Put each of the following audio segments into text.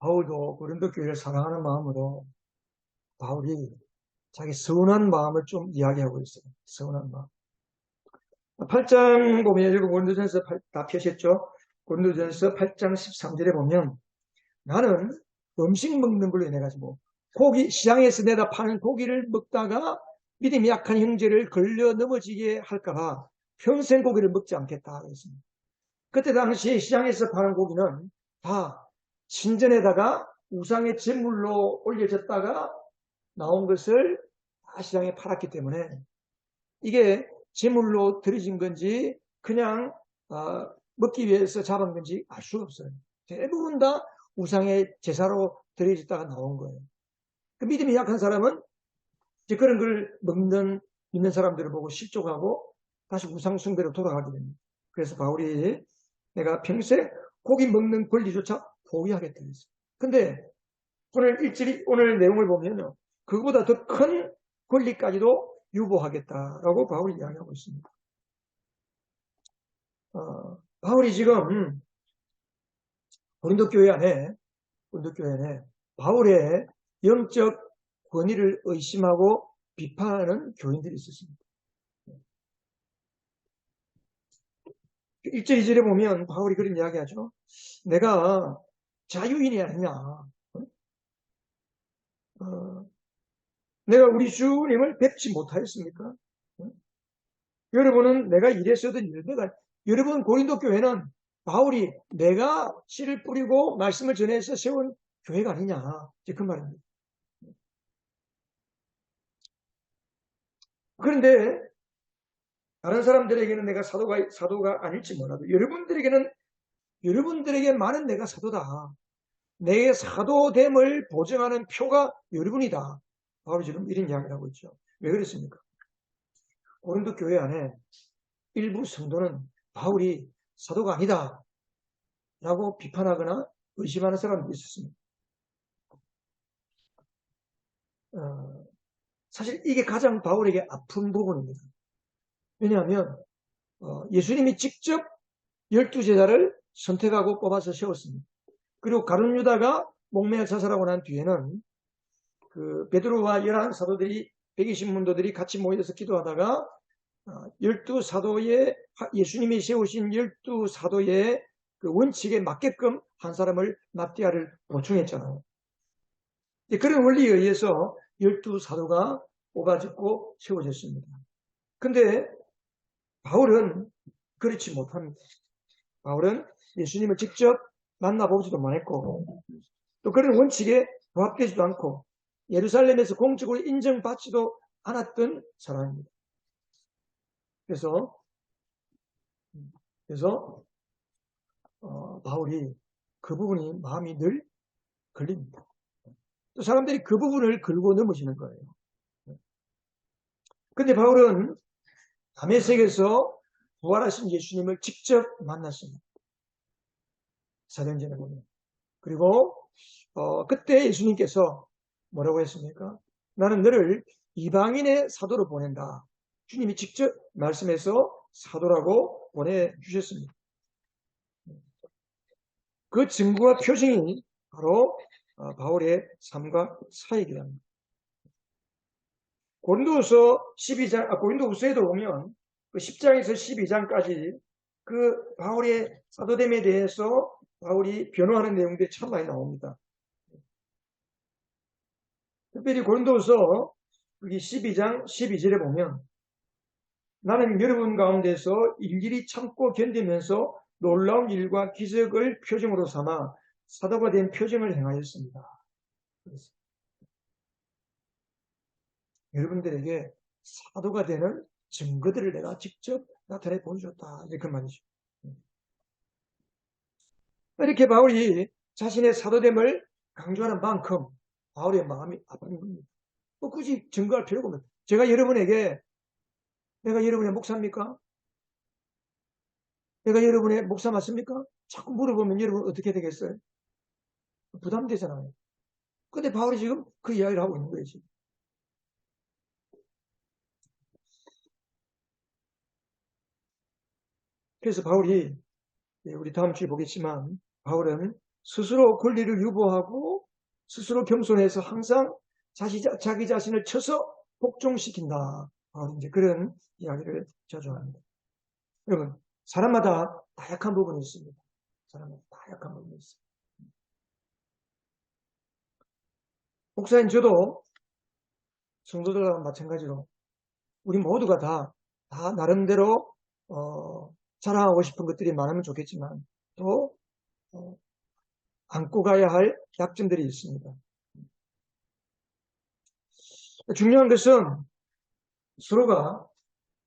바울도 고린도 교회를 사랑하는 마음으로 바울이 자기 서운한 마음을 좀 이야기하고 있어요. 서운한 마음. 8장 보면 여러분 고린도전서 다 펴셨죠? 고린도전서 8장 13절에 보면 나는 음식 먹는 걸로 인해 가지고 고기 시장에서 내다 파는 고기를 먹다가 믿음이 약한 형제를 걸려 넘어지게 할까봐 평생 고기를 먹지 않겠다 그랬습니다. 그때 당시에 시장에서 파는 고기는 다 신전에다가 우상의 제물로 올려졌다가 나온 것을 다 시장에 팔았기 때문에 이게 제물로 들여진 건지 그냥 먹기 위해서 잡은 건지 알 수가 없어요. 대부분 다 우상의 제사로 들여졌다가 나온 거예요. 그 믿음이 약한 사람은 이제 그런 걸 믿는 사람들을 보고 실족하고 다시 우상 숭배로 돌아가게 됩니다. 그래서 바울이 내가 평생 고기 먹는 권리조차 포기하겠다 했어요. 근데 오늘 내용을 보면요. 그거보다 더 큰 권리까지도 유보하겠다라고 바울이 이야기하고 있습니다. 바울이 지금 고린도 교회 안에 바울의 영적 권위를 의심하고 비판하는 교인들이 있었습니다. 1절, 2절에 보면 바울이 그런 이야기하죠. 내가 자유인이 아니냐. 내가 우리 주님을 뵙지 못하였습니까? 여러분은 내가 이랬어든 이랬다. 여러분 고린도 교회는 바울이 내가 씨를 뿌리고 말씀을 전해서 세운 교회가 아니냐. 이제 그 말입니다. 그런데 다른 사람들에게는 내가 사도가 아닐지 몰라도 여러분들에게만은 내가 사도다. 내 사도됨을 보증하는 표가 여러분이다. 바울이 지금 이런 이야기를 하고 있죠. 왜 그랬습니까? 고린도 교회 안에 일부 성도는 바울이 사도가 아니다 라고 비판하거나 의심하는 사람들이 있었습니다. 사실 이게 가장 바울에게 아픈 부분입니다. 왜냐하면 예수님이 직접 12제자를 선택하고 뽑아서 세웠습니다. 그리고 가룟 유다가 목매어 자살하고 난 뒤에는 그 베드로와 11사도들이 120문도들이 같이 모여서 기도하다가 12사도의 예수님이 세우신 12사도의 그 원칙에 맞게끔 한 사람을 납디아를 보충했잖아요. 그런 원리에 의해서 12사도가 뽑아졌고 세워졌습니다. 근데 바울은 그렇지 못합니다. 바울은 예수님을 직접 만나보지도 못했고 또 그런 원칙에 부합되지도 않고 예루살렘에서 공적으로 인정받지도 않았던 사람입니다. 그래서 바울이 그 부분이 마음이 늘 걸립니다. 또 사람들이 그 부분을 걸고 넘어지는 거예요. 근데 바울은 다메섹에서 부활하신 예수님을 직접 만났습니다. 사도행전에 보면. 그리고 그때 예수님께서 뭐라고 했습니까? 나는 너를 이방인의 사도로 보낸다. 주님이 직접 말씀해서 사도라고 보내주셨습니다. 그 증거와 표징이 바로 바울의 삶과 사역이랍니다. 고린도후서에도 보면 그 10장에서 12장까지 그 바울의 사도됨에 대해서 바울이 변호하는 내용들이 참 많이 나옵니다. 특별히 고린도후서 여기 12장 12절에 보면 나는 여러분 가운데서 일일이 참고 견디면서 놀라운 일과 기적을 표징으로 삼아 사도가 된 표징을 행하였습니다. 여러분들에게 사도가 되는 증거들을 내가 직접 나타내 보여줬다. 이제 그 말이죠. 이렇게 바울이 자신의 사도됨을 강조하는 만큼 바울의 마음이 아픈 겁니다. 뭐 굳이 증거할 필요가 없는. 내가 여러분의 목사입니까? 내가 여러분의 목사 맞습니까? 자꾸 물어보면 여러분 어떻게 되겠어요? 부담되잖아요. 근데 바울이 지금 그 이야기를 하고 있는 거예요. 지금. 그래서 바울이 우리 다음 주에 보겠지만 바울은 스스로 권리를 유보하고 스스로 겸손해서 항상 자기 자신을 쳐서 복종시킨다. 이제 그런 이야기를 자주 합니다. 여러분, 사람마다 다 약한 부분이 있습니다. 사람마다 다 약한 부분이 있습니다. 목사님, 저도 성도들과 마찬가지로 우리 모두가 다 나름대로 자랑하고 싶은 것들이 많으면 좋겠지만 또 안고 가야 할 약점들이 있습니다. 중요한 것은 서로가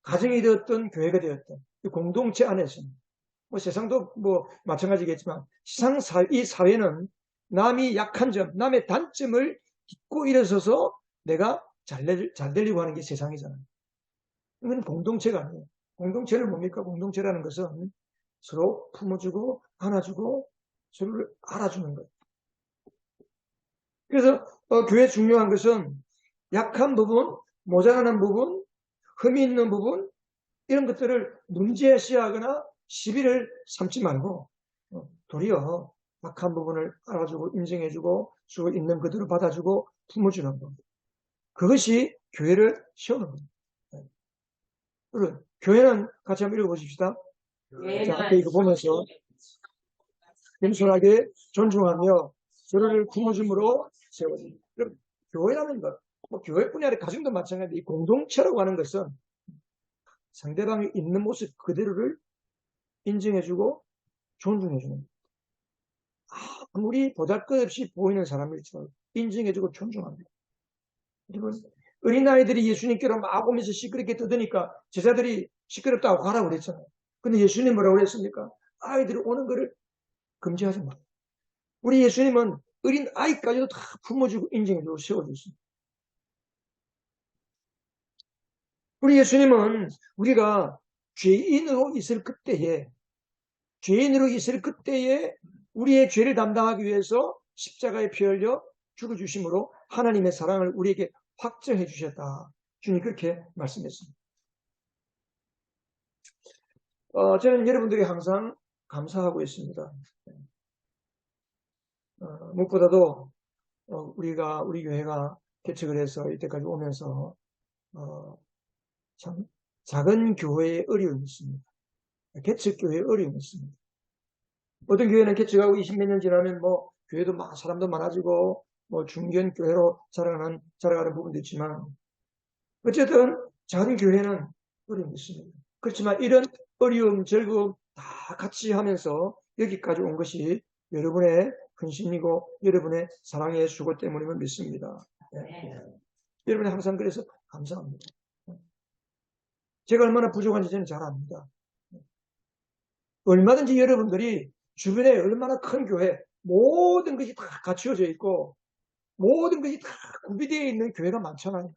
가정이 되었던 교회가 되었던 공동체 안에서 뭐 세상도 뭐 마찬가지겠지만 이 사회는 남이 약한 점, 남의 단점을 딛고 일어서서 내가 잘 되려고 하는 게 세상이잖아요. 이건 공동체가 아니에요. 공동체는 뭡니까? 공동체라는 것은 서로 품어주고 안아주고 서로를 알아주는 거예요. 그래서 교회 중요한 것은 약한 부분, 모자라는 부분, 흠이 있는 부분 이런 것들을 문제시하거나 시비를 삼지 말고 도리어 약한 부분을 알아주고 인정해주고 서로 있는 그대로 받아주고 품어주는 것. 그것이 교회를 세우는 겁니다. 여러분, 교회는 같이 한번 읽어보십시다. 자, 앞에 이거 보면서 겸손하게 존중하며 서로를 품어줌으로 세워집니다. 그럼 교회라는 것, 뭐 교회뿐이 아니라 가정도 마찬가지인데 이 공동체라고 하는 것은 상대방이 있는 모습 그대로를 인정해주고 존중해주는 것. 아무리 보잘것없이 보이는 사람일지라도 인정해주고 존중합니다. 여러분, 어린아이들이 예수님께로 막 오면서 시끄럽게 떠드니까 제자들이 시끄럽다고 가라고 그랬잖아요. 근데 예수님 뭐라고 그랬습니까? 아이들이 오는 거를 금지하지 마. 우리 예수님은 어린 아이까지도 다 품어주고 인정해주고 세워주십니다. 우리 예수님은 우리가 죄인으로 있을 그때에 우리의 죄를 담당하기 위해서 십자가에 피 흘려 죽어주심으로 하나님의 사랑을 우리에게 확정해 주셨다. 주님 그렇게 말씀했습니다. 저는 여러분들이 항상 감사하고 있습니다. 무엇보다도 우리 교회가 개척을 해서 이때까지 오면서 참 작은 교회의 어려움이 있습니다. 개척 교회의 어려움이 있습니다. 어떤 교회는 개척하고 20몇 년 지나면 뭐 교회도 사람도 많아지고 뭐 중견 교회로 자라가는 부분도 있지만 어쨌든 작은 교회는 어려움이 있습니다. 그렇지만 이런 어려움, 즐거움 다 같이 하면서 여기까지 온 것이 여러분의 헌신이고 여러분의 사랑의 수고 때문임을 믿습니다. 네. 여러분이 항상 그래서 감사합니다. 제가 얼마나 부족한지 저는 잘 압니다. 얼마든지 여러분들이 주변에 얼마나 큰 교회, 모든 것이 다 갖추어져 있고 모든 것이 다 구비되어 있는 교회가 많잖아요.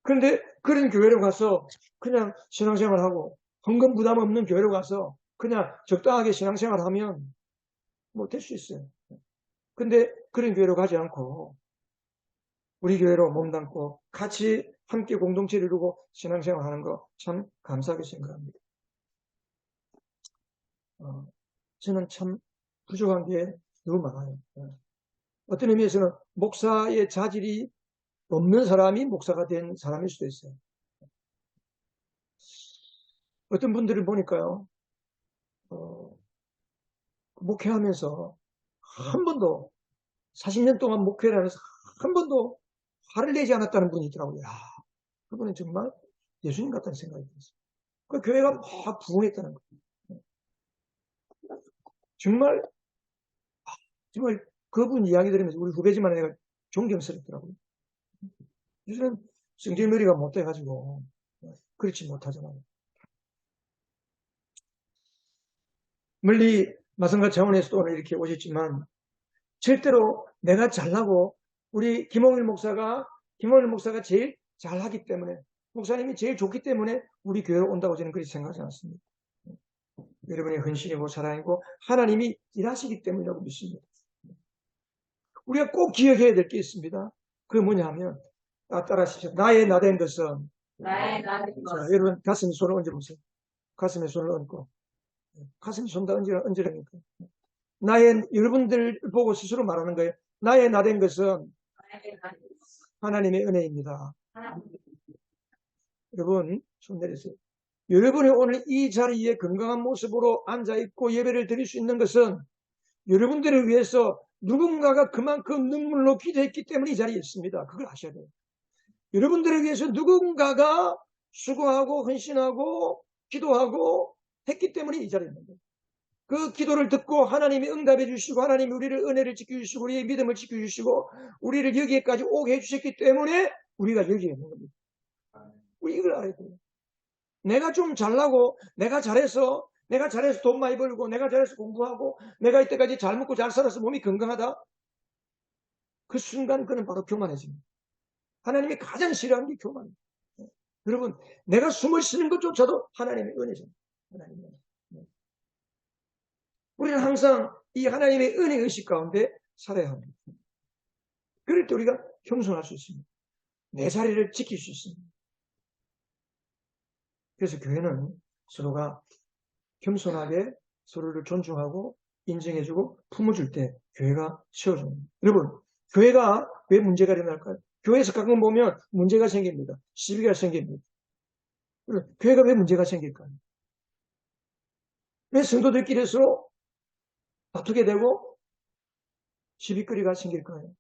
그런데 그런 교회로 가서 그냥 신앙생활하고 헌금 부담 없는 교회로 가서 그냥 적당하게 신앙생활을 하면 뭐 될 수 있어요. 근데 그런 교회로 가지 않고 우리 교회로 몸담고 같이 함께 공동체를 이루고 신앙생활하는 거 참 감사하게 생각합니다. 저는 참 부족한 게 너무 많아요. 어떤 의미에서는 목사의 자질이 없는 사람이 목사가 된 사람일 수도 있어요. 어떤 분들을 보니까요, 목회하면서 한 번도 40년 동안 목회를 하면서 한 번도 화를 내지 않았다는 분이 있더라고요. 야, 그분은 정말 예수님 같다는 생각이 들었어요. 그 교회가 막 부흥했다는 거예요. 정말 그분 이야기 들으면서 우리 후배지만 내가 존경스럽더라고요. 요새는 성질머리가 못 돼가지고 그렇지 못하잖아요. 멀리 마성가 차원에서도 오늘 이렇게 오셨지만 절대로 내가 잘나고 우리 김홍일 목사가 제일 잘하기 때문에 목사님이 제일 좋기 때문에 우리 교회로 온다고 저는 그렇게 생각하지 않습니다. 여러분의 헌신이고 사랑이고 하나님이 일하시기 때문이라고 믿습니다. 우리가 꼭 기억해야 될 게 있습니다. 그게 뭐냐 하면 따라하십시오. 나의 나된 것은 나의 나된 자, 것은 여러분 가슴에 손을 얹어보세요. 가슴에 손을 얹고 가슴이 손다 언제라니까. 여러분들 보고 스스로 말하는 거예요. 나의 나된 것은 하나님의 은혜입니다. 여러분, 손 내리세요. 여러분이 오늘 이 자리에 건강한 모습으로 앉아있고 예배를 드릴 수 있는 것은 여러분들을 위해서 누군가가 그만큼 눈물로 기도했기 때문에 이 자리에 있습니다. 그걸 아셔야 돼요. 여러분들을 위해서 누군가가 수고하고 헌신하고 기도하고 했기 때문에 이 자리에 있는 거예요. 그 기도를 듣고 하나님이 응답해 주시고 하나님이 우리를 은혜를 지켜주시고 우리의 믿음을 지켜주시고 우리를 여기에까지 오게 해주셨기 때문에 우리가 여기에 있는 겁니다. 우리 이걸 알아야 돼요. 내가 좀 잘나고 내가 잘해서 돈 많이 벌고 내가 잘해서 공부하고 내가 이때까지 잘 먹고 잘 살아서 몸이 건강하다. 그 순간 그는 바로 교만해집니다. 하나님이 가장 싫어하는 게 교만입니다. 여러분, 내가 숨을 쉬는 것조차도 하나님의 은혜입니다. 하나님의 은혜. 우리는 항상 이 하나님의 은혜 의식 가운데 살아야 합니다. 그럴 때 우리가 겸손할 수 있습니다. 내 자리를 지킬 수 있습니다. 그래서 교회는 서로가 겸손하게 서로를 존중하고 인정해주고 품어줄 때 교회가 세워집니다. 여러분, 교회가 왜 문제가 일어날까요? 교회에서 가끔 보면 문제가 생깁니다. 시비가 생깁니다. 교회가 왜 문제가 생길까요? 왜 성도들끼리 서로 다투게 되고 시비거리가 생길까요?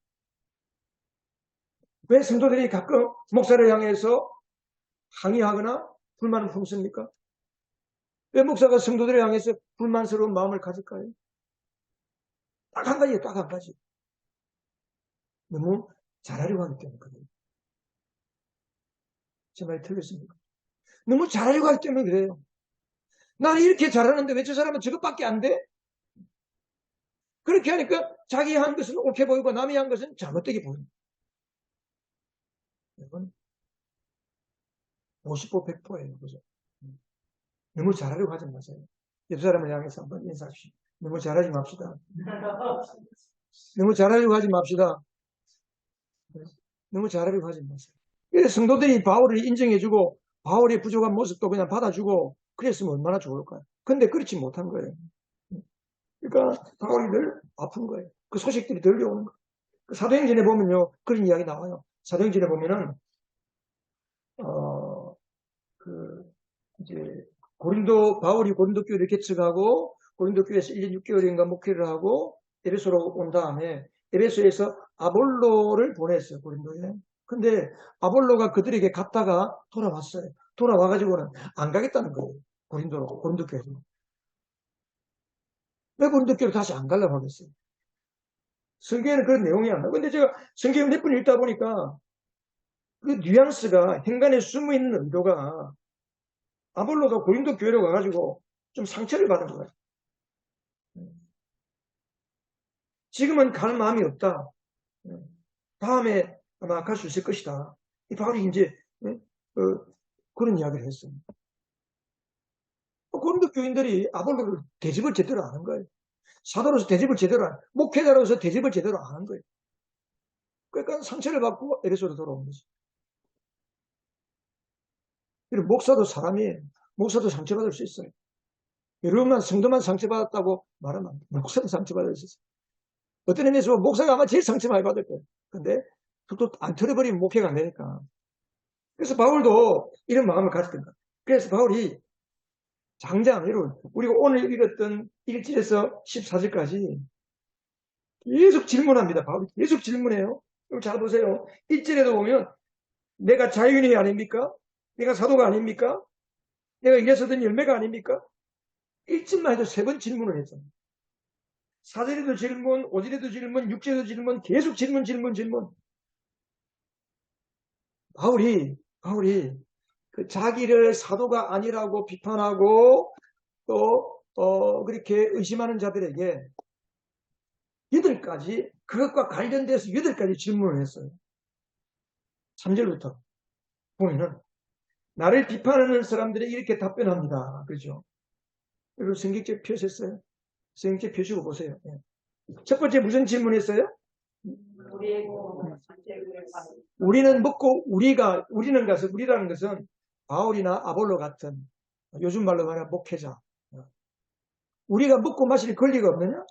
왜 성도들이 가끔 목사를 향해서 항의하거나 불만을 품습니까? 왜 목사가 성도들을 향해서 불만스러운 마음을 가질까요? 딱 한 가지예요. 딱 한 가지. 너무 잘하려고 하기 때문에. 제 말이 틀렸습니까? 너무 잘하려고 하기 때문에 그래요. 나는 이렇게 잘하는데 왜 저 사람은 저것밖에 안 돼? 그렇게 하니까 자기 한 것은 옳게 보이고 남이 한 것은 잘못되게 보입니다. 여러분, 50% 100%예요. 그죠? 너무 잘하려고 하지 마세요. 옆 사람을 향해서 한번 인사하십시오. 너무 잘하지 맙시다. 너무 잘하려고 하지 맙시다. 너무 잘하려고 하지 마세요. 그래서 성도들이 바울을 인정해주고 바울의 부족한 모습도 그냥 받아주고 그랬으면 얼마나 좋을까요? 근데 그렇지 못한 거예요. 그러니까 바울이 늘 아픈 거예요. 그 소식들이 들려오는 거예요. 그 사도행전에 보면요 그런 이야기 나와요. 사도행전에 보면은 이제 바울이 고린도 교회를 개척하고 고린도 교회에서 1년 6개월인가 목회를 하고 에베소로 온 다음에 에베소에서 아볼로를 보냈어요. 고린도에. 근데 아볼로가 그들에게 갔다가 돌아왔어요. 돌아와가지고는 안 가겠다는 거예요. 고린도 교회로. 왜 고린도 교회로 다시 안 가려고 하겠어요? 성경에는 그런 내용이 안 나와요. 근데 제가 성경을 몇 번 읽다 보니까 그 뉘앙스가 행간에 숨어있는 의도가 아볼로가 고린도 교회로 가가지고 좀 상처를 받은 거예요. 지금은 갈 마음이 없다. 다음에 아마 갈 수 있을 것이다. 이 바울이 이제 그런 이야기를 했어요. 고린도 교인들이 아볼로를 대접을 제대로 안 한 거예요. 사도로서 대접을 제대로 안, 목회자로서 대접을 제대로 안 한 거예요. 그러니까 상처를 받고 에베소로 돌아온 거죠. 그리고 목사도 사람이에요. 목사도 상처받을 수 있어요. 여러분만 성도만 상처받았다고 말하면 안 돼요. 목사도 상처받을 수 있어요. 어떤 의미에서 목사가 아마 제일 상처 많이 받을 거예요. 근데 툭툭 안 털어버리면 목회가 안 되니까. 그래서 바울도 이런 마음을 가졌던 거예요. 그래서 바울이 장장, 여러분, 우리가 오늘 읽었던 1절에서 14절까지 계속 질문합니다. 바울이 계속 질문해요. 여러분 잘 보세요. 1절에도 보면 내가 자유인이 아닙니까? 내가 사도가 아닙니까? 내가 일에서 든 열매가 아닙니까? 1절만 해도 3번 질문을 했잖아요. 4절에도 질문, 5절에도 질문, 6절에도 질문, 계속 질문. 바울이 그 자기를 사도가 아니라고 비판하고 또 그렇게 의심하는 자들에게 8가지 그것과 관련돼서 8가지 질문을 했어요. 3절부터 보면은 나를 비판하는 사람들이 이렇게 답변합니다. 그렇죠? 여러분 성경책 펴셨어요? 성경책 펴시고 보세요. 첫 번째 무슨 질문했어요? 우리는 먹고 우리라는 것은 바울이나 아볼로 같은 요즘 말로 말하면 목회자 우리가 먹고 마실 권리가 없느냐?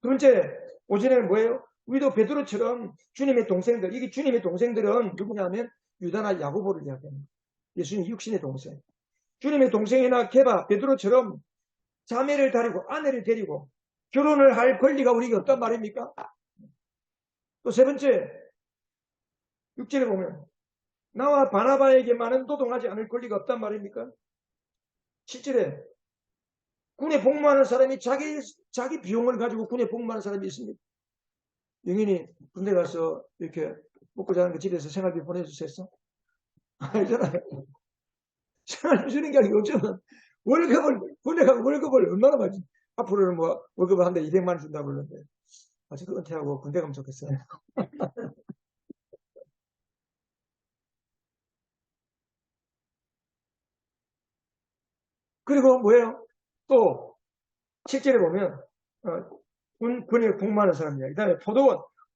두 번째, 오전에는 뭐예요? 우리도 베드로처럼 주님의 동생들, 이게 주님의 동생들은 누구냐면 유다나 야고보를 이야기합니다. 예수님 육신의 동생. 주님의 동생이나 게바, 베드로처럼 자매를 다리고 아내를 데리고 결혼을 할 권리가 우리가 없단 말입니까? 또 세 번째, 6절에 보면 나와 바나바에게만은 노동하지 않을 권리가 없단 말입니까? 7절에 군에 복무하는 사람이 자기 비용을 가지고 군에 복무하는 사람이 있습니다. 영인이 군대 가서 이렇게 먹고 자는 거 집에서 생활비 보내주셨어? 알잖아요. 생활비 주는 게 아니고 요즘은 군대 가면 월급을 얼마나 받지? 앞으로는 뭐 월급을 한 달 200만 원 준다고 그러는데 아직 은퇴하고 군대 가면 좋겠어요. 그리고 뭐예요? 또 실제로 보면 군에 복무하는 사람이야. 그 다음에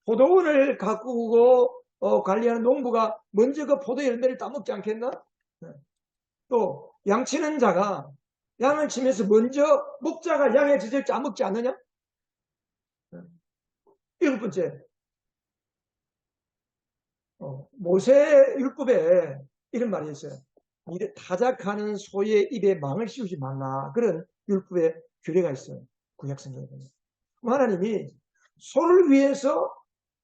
포도원을 가꾸고 관리하는 농부가 먼저 그 포도 열매를 따먹지 않겠나? 네. 또 양치는 자가 양을 치면서 먼저 목자가 양의 젖을 짜먹지 않느냐? 네. 일곱 번째, 모세 율법에 이런 말이 있어요. 타작하는 소의 입에 망을 씌우지 말라. 그런 율법의 규례가 있어요. 구약성경에 보면. 하나님이 소를 위해서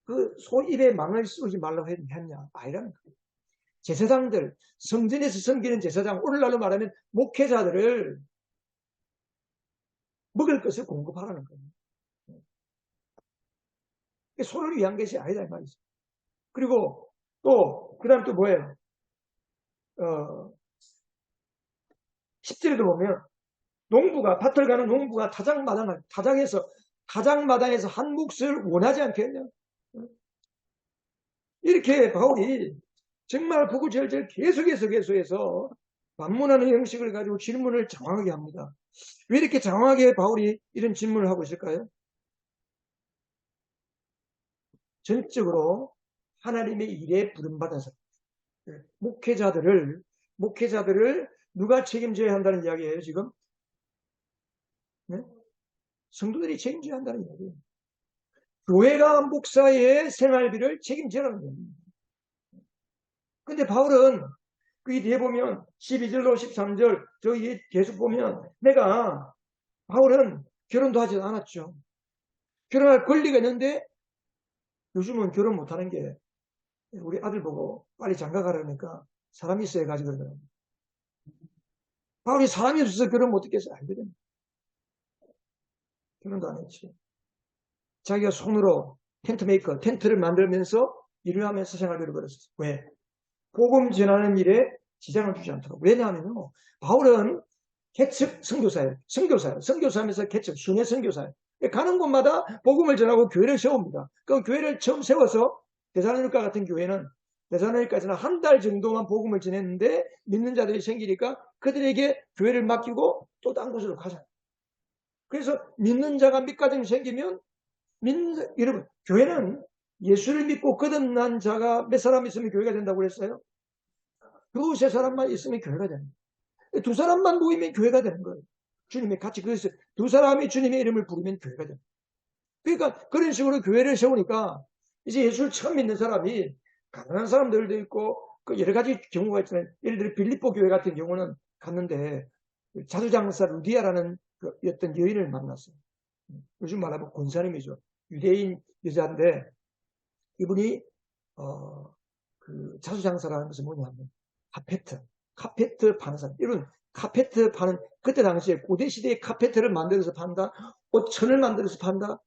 그 소 입에 망을 씌우지 말라고 했냐? 아니라는 거예요. 제사장들, 성전에서 섬기는 제사장, 오늘날로 말하면 목회자들을 먹을 것을 공급하라는 거예요. 소를 위한 것이 아니다 이 말이죠. 그리고 또 그다음 또 뭐예요? 10절에도 보면 농부가 밭을 가는 농부가 타작마당에서 한 몫을 원하지 않겠냐? 이렇게 바울이 정말 구구절절 계속해서 반문하는 형식을 가지고 질문을 장황하게 합니다. 왜 이렇게 장황하게 바울이 이런 질문을 하고 있을까요? 전적으로 하나님의 일에 부름받아서 목회자들을 누가 책임져야 한다는 이야기예요, 지금? 네? 성도들이 책임져야 한다는 이야기예요. 교회가 목사의 생활비를 책임지라는 겁니다. 근데 바울은 그 뒤에 보면 12절로 13절 저기 계속 보면 바울은 결혼도 하지 않았죠. 결혼할 권리가 있는데 요즘은 결혼 못하는 게 우리 아들 보고 빨리 장가 가라니까 사람이 있어야 가지고 그러더라고요. 바울이 사람이 없어서 결혼 못했겠어요? 아니거든요. 결혼도 안 했지. 자기가 손으로 텐트를 만들면서 일을 하면서 생활비를 벌었어요. 왜? 복음 전하는 일에 지장을 주지 않도록. 왜냐하면요, 바울은 개척 선교사예요. 선교사하면서 개척, 순회 선교사예요. 가는 곳마다 복음을 전하고 교회를 세웁니다. 그 교회를 처음 세워서 데살로니가 같은 교회는 데살로니가에서는 한 달 정도만 복음을 전했는데 믿는 자들이 생기니까 그들에게 교회를 맡기고 또 다른 곳으로 가잖아요. 그래서 믿는 자가 몇 가정 생기면 여러분, 교회는 예수를 믿고 거듭난 자가 몇 사람 있으면 교회가 된다고 그랬어요? 두세 사람만 있으면 교회가 됩니다. 두 사람만 모이면 교회가 되는 거예요. 주님의 같이 그래서 두 사람이 주님의 이름을 부르면 교회가 됩니다. 그러니까 그런 식으로 교회를 세우니까 이제 예수를 처음 믿는 사람이 가난한 사람들도 있고 그 여러 가지 경우가 있잖아요. 예를 들어 빌립보 교회 같은 경우는 갔는데 자두장사 루디아라는 그 어떤 여인을 만났어요. 요즘 말하면 권사님이죠. 유대인 여자인데 이분이 그 자수장사라는 것은 뭐냐면 카페트 파는 사람. 여러분 카페트 파는 그때 당시에 고대 시대에 카페트를 만들어서 판다. 옷천을 만들어서 판다.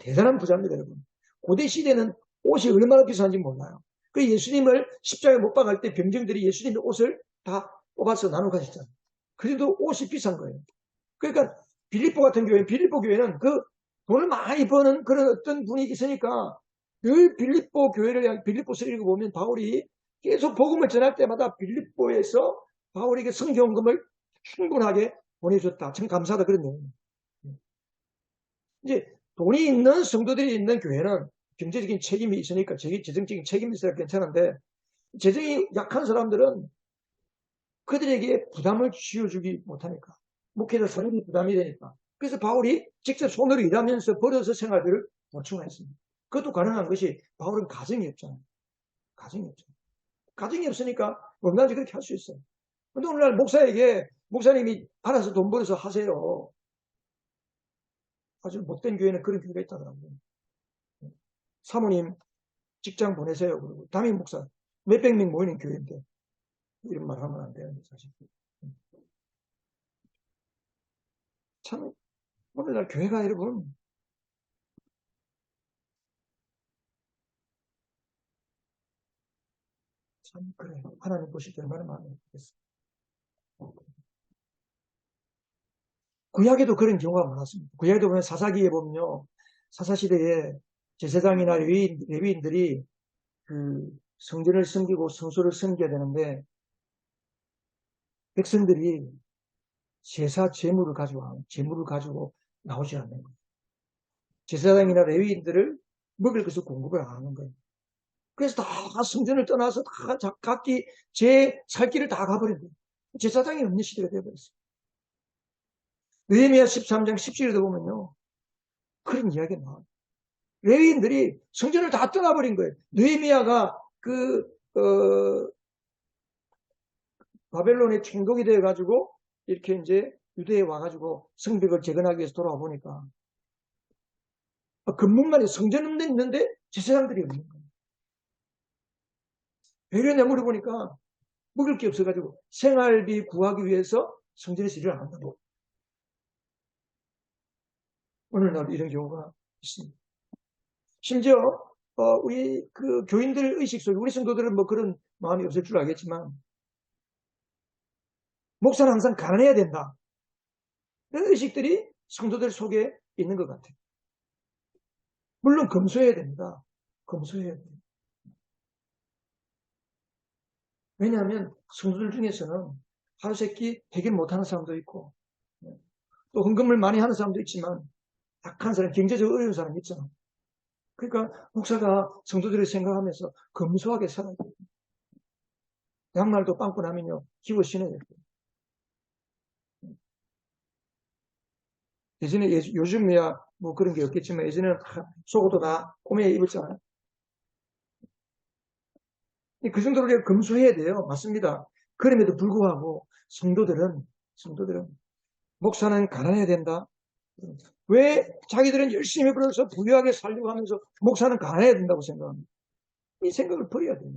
대단한 부자입니다, 여러분. 고대 시대는 옷이 얼마나 비싼지 몰라요. 그 예수님을 십자가에 못 박을 때 병정들이 예수님의 옷을 다 뽑아서 나눠 가셨잖아요. 그래도 옷이 비싼 거예요. 그러니까 빌립보 교회는 그 돈을 많이 버는 그런 어떤 분이 있으니까 늘 빌립보서를 읽어보면 바울이 계속 복음을 전할 때마다 빌립보에서 바울에게 성경금을 충분하게 보내줬다. 참 감사하다 그런 내용입니다. 이제 돈이 있는 성도들이 있는 교회는 경제적인 책임이 있으니까 재정적인 책임이 있어야 괜찮은데 재정이 약한 사람들은 그들에게 부담을 쥐어주기 못하니까 목회자 사람이 부담이 되니까 그래서 바울이 직접 손으로 일하면서 벌어서 생활비를 보충했습니다. 그것도 가능한 것이 바울은 가정이 없잖아요. 가정이 없잖아요. 가정이 없으니까 얼마든지 그렇게 할 수 있어요. 근데 오늘날 목사에게 목사님이 알아서 돈 벌어서 하세요. 아주 못된 교회는 그런 교회가 있다더라고요. 사모님 직장 보내세요. 그리고 담임 목사 몇백 명 모이는 교회인데 이런 말 하면 안 되는데 사실. 참 오늘날 교회가 여러분 참 그래 하나님 보실 때 얼마나 마음이 아프겠어요. 구약에도 그런 경우가 많았습니다. 구약에도 보면 사사기에 보면요. 사사시대에 제사장이나 레위인들이 그 성전을 섬기고 성소를 섬겨야 되는데 백성들이 제사 재물을 가지고 나오지 않는 거예요. 제사장이나 레위인들을 먹을 것을 공급을 안 하는 거예요. 그래서 다 성전을 떠나서 다 각기 제 살 길을 다 가버린 거예요. 제사장이 없는 시대가 되어버렸어요. 느헤미야 13장 17절에 보면요. 그런 이야기가 나와요. 레위인들이 성전을 다 떠나버린 거예요. 느헤미야가 바벨론의 총독이 되어가지고 이렇게 이제 유대에 와가지고 성벽을 재건하기 위해서 돌아와 보니까 건물만이 성전은 있는데 제사장들이 없는 거예요. 배려내 물어보니까 먹을 게 없어가지고 생활비 구하기 위해서 성전에서 일을 안 한다고. 오늘날 이런 경우가 있습니다. 심지어 우리 그 교인들 의식 속에 우리 성도들은 뭐 그런 마음이 없을 줄 알겠지만 목사는 항상 가난해야 된다. 이런 의식들이 성도들 속에 있는 것 같아요. 물론 검소해야 됩니다. 검소해야 돼요. 왜냐하면 성도들 중에서는 하루세끼 해결 못하는 사람도 있고 또 헌금을 많이 하는 사람도 있지만 약한 사람, 경제적으로 어려운 사람이 있잖아. 그러니까 목사가 성도들을 생각하면서 검소하게 살아야 돼요. 양말도 빵꾸 나면요 기워 신어야 돼요. 예전에 요즘이야 뭐 그런 게 없겠지만 예전에는 속옷도 다 꼬매에 입었잖아요. 그 정도로 우리가 검소해야 돼요. 맞습니다. 그럼에도 불구하고 성도들은 목사는 가난해야 된다. 왜 자기들은 열심히 벌어서 부유하게 살려고 하면서 목사는 가난해야 된다고 생각합니다. 이 생각을 버려야 돼요.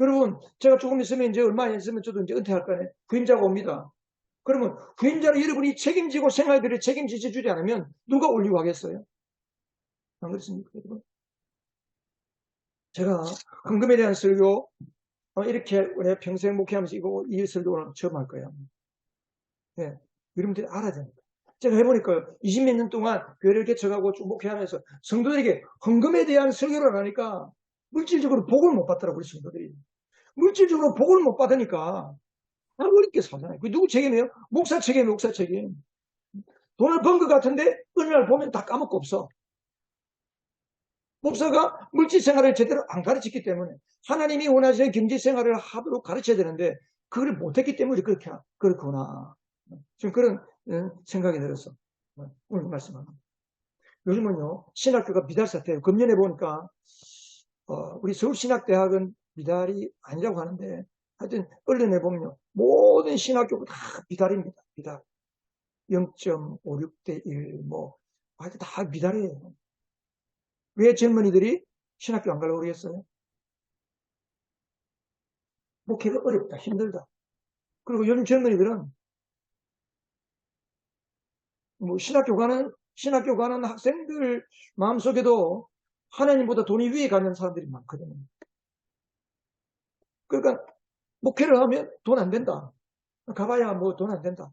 여러분, 제가 조금 있으면 이제 얼마 안 있으면 저도 이제 은퇴할 거네. 부임자가 옵니다. 그러면 부임자를 여러분이 책임지고 생활비를 책임지지 주지 않으면 누가 올리고 하겠어요? 안 그렇습니까, 여러분? 제가 헌금에 대한 설교 이렇게 평생 목회하면서 이 설교를 처음 할 거예요. 네, 여러분들이 알아야 됩니다. 제가 해보니까 20몇 년 동안 교회를 개척하고 쭉 목회하면서 성도들에게 헌금에 대한 설교를 하니까 물질적으로 복을 못 받더라고요, 우리 성도들이. 물질적으로 복을 못 받으니까 어렵게 살잖아요. 그 누구 책임이에요? 목사 책임이에요, 목사 책임. 돈을 번 것 같은데 어느 날 보면 다 까먹고 없어. 목사가 물질 생활을 제대로 안 가르쳤기 때문에 하나님이 원하시는 경제 생활을 하도록 가르쳐야 되는데 그걸 못했기 때문에 그렇구나. 지금 그런 생각이 들어서 오늘 말씀합니다. 요즘은요 신학교가 미달 사태예요. 금년에 보니까 우리 서울신학대학은 미달이 아니라고 하는데 하여튼 언론에 보면요 모든 신학교가 다 미달입니다. 미달 0.56대 1 뭐 하여튼 다 미달이에요. 왜 젊은이들이 신학교 안 가려고 그러겠어요? 목회가 어렵다, 힘들다. 그리고 요즘 젊은이들은 뭐 신학교 가는 학생들 마음속에도 하나님보다 돈이 위에 가는 사람들이 많거든요. 그러니까 목회를 하면 돈 안 된다. 가봐야 뭐 돈 안 된다.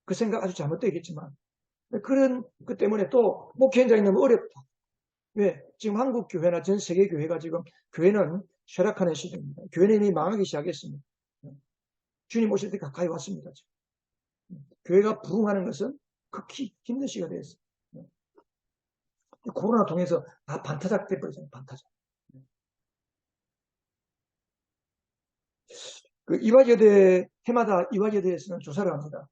그 생각 아주 잘못되겠지만 그런 것 때문에 또 목회 현장이 너무 어렵다. 왜? 지금 한국 교회나 전 세계 교회가 지금 교회는 쇠락하는 시대입니다. 교회는 이미 망하기 시작했습니다. 주님 오실 때 가까이 왔습니다. 지금. 교회가 부흥하는 것은 극히 힘든 시가 되었어요. 코로나 통해서 다 반타작 돼버리잖아요. 반타작. 그 이화여대 해마다 이화여대에서는 조사를 합니다.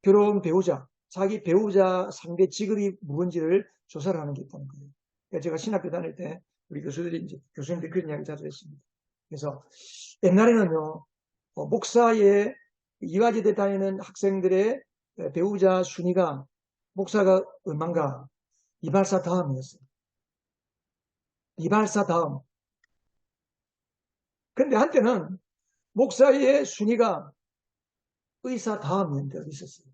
결혼 배우자 자기 배우자 상대 직업이 무엇인지를 조사를 하는 게 있다는 거예요. 그러니까 제가 신학교 다닐 때 우리 교수들이 이제 교수님들 그런 이야기 자주 했습니다. 그래서 옛날에는요, 목사의 이화지대 다니는 학생들의 배우자 순위가 목사가 얼마인가? 이발사 다음이었어요. 이발사 다음. 근데 한때는 목사의 순위가 의사 다음이었는데 어디 있었어요.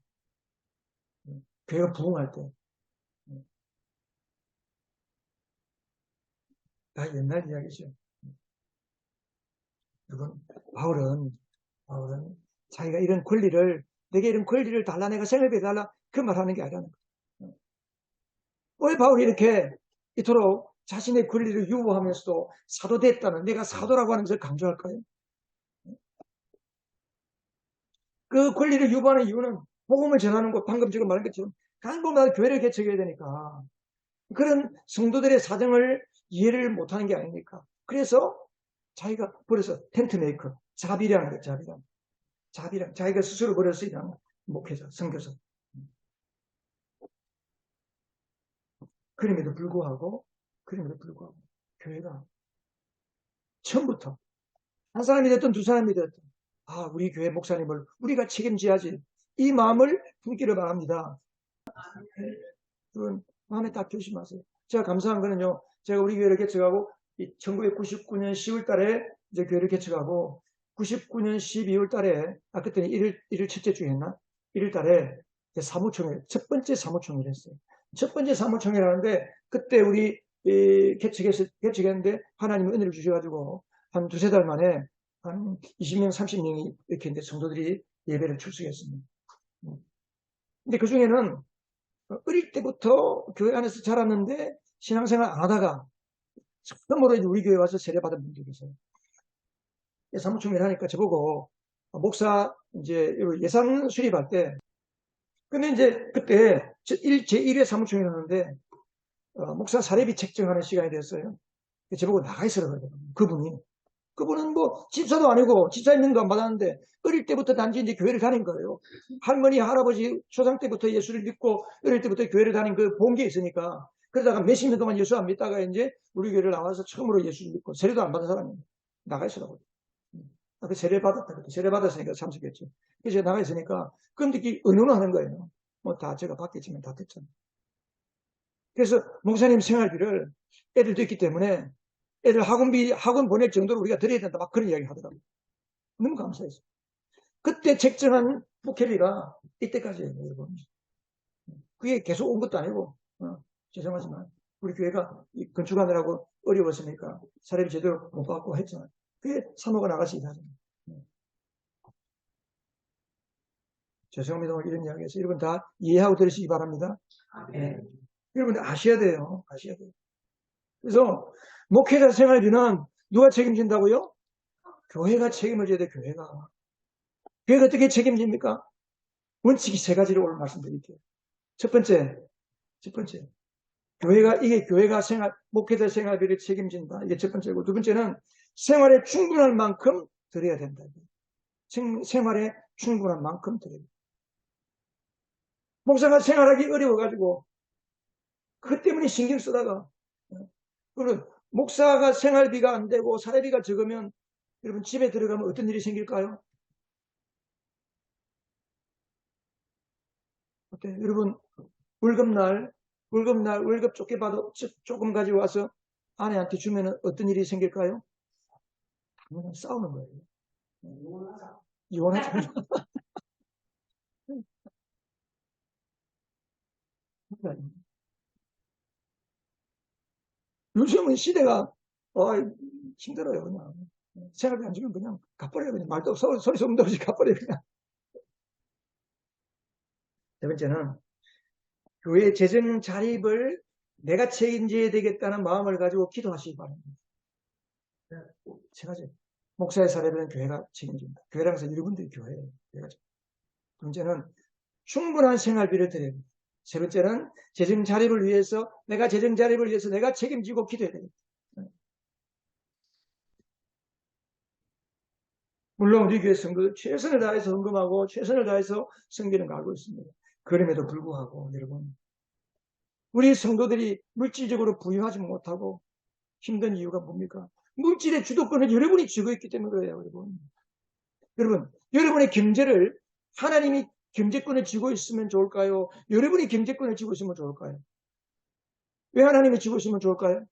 교회가 부흥할 때. 다 옛날 이야기죠. 여러분, 바울은 자기가 이런 권리를, 내게 이런 권리를 달라, 내가 생활비에 달라, 그 말하는 게 아니라는 거예요. 왜 바울이 이렇게 이토록 자신의 권리를 유보하면서도 사도 됐다는, 내가 사도라고 하는 것을 강조할까요? 그 권리를 유보하는 이유는 복음을 전하는 것, 방금 지금 말한 것처럼 간곡마다 교회를 개척해야 되니까 그런 성도들의 사정을 이해를 못하는 게 아닙니까? 그래서 자기가 버려서 텐트 메이커, 자비라는 거예요. 자비랑 자기가 스스로 버려서 일하는 목회자, 선교사. 그럼에도 불구하고 교회가 처음부터 한 사람이 됐든 두 사람이 됐든 우리 교회 목사님을 우리가 책임져야지, 이 마음을 품기를 바랍니다. 그건 마음에 딱 조심하세요. 제가 감사한 거는요, 제가 우리 교회를 개척하고 1999년 10월 달에 이제 교회를 개척하고 99년 12월 달에 그때는 1일 첫째 주에 했나? 1일 달에 사무총회, 첫 번째 사무총회를 했어요. 첫 번째 사무총회를 하는데 그때 우리 개척했는데 하나님이 은혜를 주셔가지고 한 두세 달 만에 한 20명, 30명이 이렇게 이제 성도들이 예배를 출석했습니다. 근데 그 중에는 어릴 때부터 교회 안에서 자랐는데 신앙생활 안 하다가 처음으로 이제 우리 교회 와서 세례받은 분들이 계세요. 사무총회를 하니까 저보고 목사 이제 예산 수립할 때, 근데 이제 그때 제1회 사무총회를 하는데 목사 사례비 책정하는 시간이 됐어요. 저보고 나가 있으라고 그러더라고요. 그분은 뭐 집사도 아니고 집사 임명도 안 받았는데 어릴 때부터 단지 이제 교회를 다닌 거예요. 할머니, 할아버지, 초상 때부터 예수를 믿고 어릴 때부터 교회를 다닌 그 본 게 있으니까, 그러다가 몇십 년 동안 예수 안 믿다가 이제 우리 교회를 나와서 처음으로 예수를 믿고 세례도 안 받은 사람이 나가 있으라고. 그 세례 받았다. 세례 받았으니까 참석했죠. 그래서 나가 있으니까 그런데 의논하는 거예요. 뭐 다 제가 받겠지만 다 됐잖아요. 그래서 목사님 생활비를 애들도 있기 때문에 애들 학원 보낼 정도로 우리가 드려야 된다. 막 그런 이야기 하더라고요. 너무 감사했어요. 그때 책정한 목회비가 이때까지예요, 여러분. 그게 계속 온 것도 아니고, 죄송하지만, 우리 교회가 건축하느라고 어려웠으니까 사례비 제대로 못 받고 했잖아요. 그게 사모가 나가서 일하잖아요. 죄송합니다. 이런 이야기해서 여러분 다 이해하고 들으시기 바랍니다. 네. 여러분 아셔야 돼요. 아셔야 돼요. 그래서 목회자 생활비는 누가 책임진다고요? 교회가 책임을 져야 돼, 교회가. 교회가 어떻게 책임집니까? 원칙이 세 가지를 오늘 말씀드릴게요. 첫 번째, 이게 교회가 목회자 생활비를 책임진다. 이게 첫 번째고, 두 번째는 생활에 충분할 만큼 드려야 된다. 생활에 충분한 만큼 드려야 된다. 목사가 생활하기 어려워가지고, 그것 때문에 신경 쓰다가, 그리고 목사가 생활비가 안 되고 사례비가 적으면 여러분 집에 들어가면 어떤 일이 생길까요? 어때? 여러분 월급날 월급 조금 받아 조금 가지고 와서 아내한테 주면 어떤 일이 생길까요? 당연히 싸우는 거예요. 이혼하자. 요즘은 시대가 힘들어요. 그냥 생활비 안 주면 그냥 갚아버려요. 그냥 말도 소리 소문도 없이 갚아버려요. 그냥. 세 번째는 교회 재정 자립을 내가 책임져야 되겠다는 마음을 가지고 기도하시기 바랍니다. 세 가지. 목사의 사례비는 교회가 책임집니다. 교회라는 것은 여러분들이 교회예요. 두 번째는 충분한 생활비를 드려야 됩니다. 세 번째는 재정 자립을 위해서 내가 책임지고 기도해야 됩니다. 물론 우리 교회 성도들 최선을 다해서 헌금하고 최선을 다해서 섬기는 거 알고 있습니다. 그럼에도 불구하고 여러분, 우리 성도들이 물질적으로 부유하지 못하고 힘든 이유가 뭡니까? 물질의 주도권을 여러분이 쥐고 있기 때문에 그래요, 여러분. 여러분, 여러분의 경제를 하나님이 경제권을 쥐고 있으면 좋을까요? 여러분이 경제권을 쥐고 있으면 좋을까요? 왜 하나님이 쥐고 있으면 좋을까요?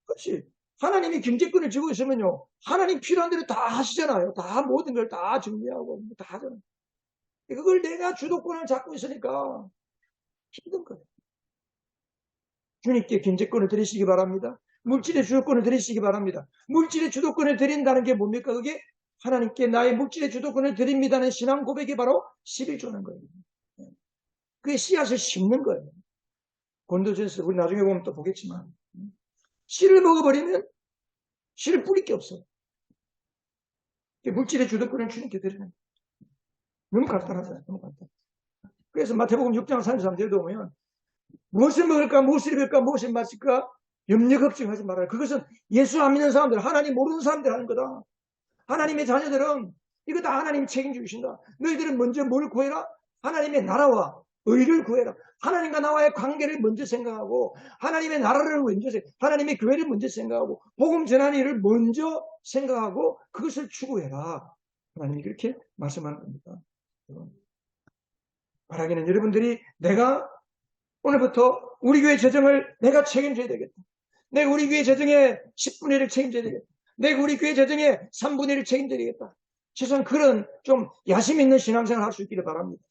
그렇지. 하나님이 경제권을 쥐고 있으면요, 하나님 필요한 대로 다 하시잖아요. 다 모든 걸 다 정리하고 다 하잖아요. 그걸 내가 주도권을 잡고 있으니까 힘든 거예요. 주님께 경제권을 드리시기 바랍니다. 물질의 주도권을 드리시기 바랍니다. 물질의 주도권을 드린다는 게 뭡니까? 그게 하나님께 나의 물질의 주도권을 드립니다는 신앙 고백이 바로 11조는 거예요. 그게 씨앗을 심는 거예요. 고린도전서 우리 나중에 보면 또 보겠지만 씨를 먹어버리면 씨를 뿌릴 게 없어요. 물질의 주도권을 주님께 드리는 거예요. 너무 간단하잖아요. 너무 간단. 그래서 마태복음 6장 33절에 보면 무엇을 먹을까, 무엇을 입을까, 무엇을 마실까 염려 걱정하지 말아요. 그것은 예수 안 믿는 사람들, 하나님 모르는 사람들 하는 거다. 하나님의 자녀들은 이거 다 하나님이 책임져 주신다. 너희들은 먼저 뭘 구해라? 하나님의 나라와 의를 구해라. 하나님과 나와의 관계를 먼저 생각하고 하나님의 나라를 먼저 생각하고 하나님의 교회를 먼저 생각하고 복음 전하는 일을 먼저 생각하고 그것을 추구해라. 하나님이 그렇게 말씀하는 겁니다. 바라기는 여러분들이 내가 오늘부터 우리 교회 재정을 내가 책임져야 되겠다. 내가 우리 교회 재정의 10분의 1을 책임져야 되겠다. 내가 우리 교회 재정의 3분의 1을 책임져야 되겠다. 최소한 그런 좀 야심 있는 신앙생활을 할 수 있기를 바랍니다.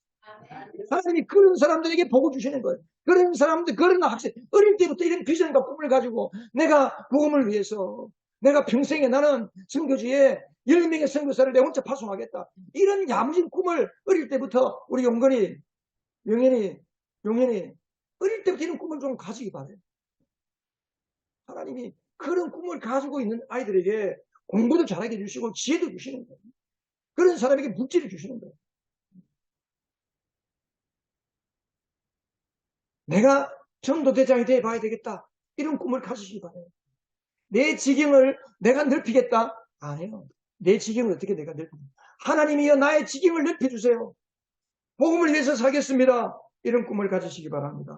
하나님이 그런 사람들에게 복을 주시는 거예요. 그런 사람들, 그런 학생, 어릴 때부터 이런 비전과 꿈을 가지고 내가 복음을 위해서 내가 평생에 나는 선교지에 10명의 선교사를 내 혼자 파송하겠다. 이런 야무진 꿈을 어릴 때부터 우리 용건이, 용현이 어릴 때부터 이런 꿈을 좀 가지기 바래요. 하나님이 그런 꿈을 가지고 있는 아이들에게 공부도 잘하게 해주시고 지혜도 주시는 거예요. 그런 사람에게 물질을 주시는 거예요. 내가 전도대장이 되어봐야 되겠다. 이런 꿈을 가지시기 바래요. 내 지경을 내가 넓히겠다. 아니에요. 내 지경을 어떻게 내가 넓힙니까? 하나님이여 나의 지경을 넓혀주세요. 복음을 위해서 살겠습니다. 이런 꿈을 가지시기 바랍니다.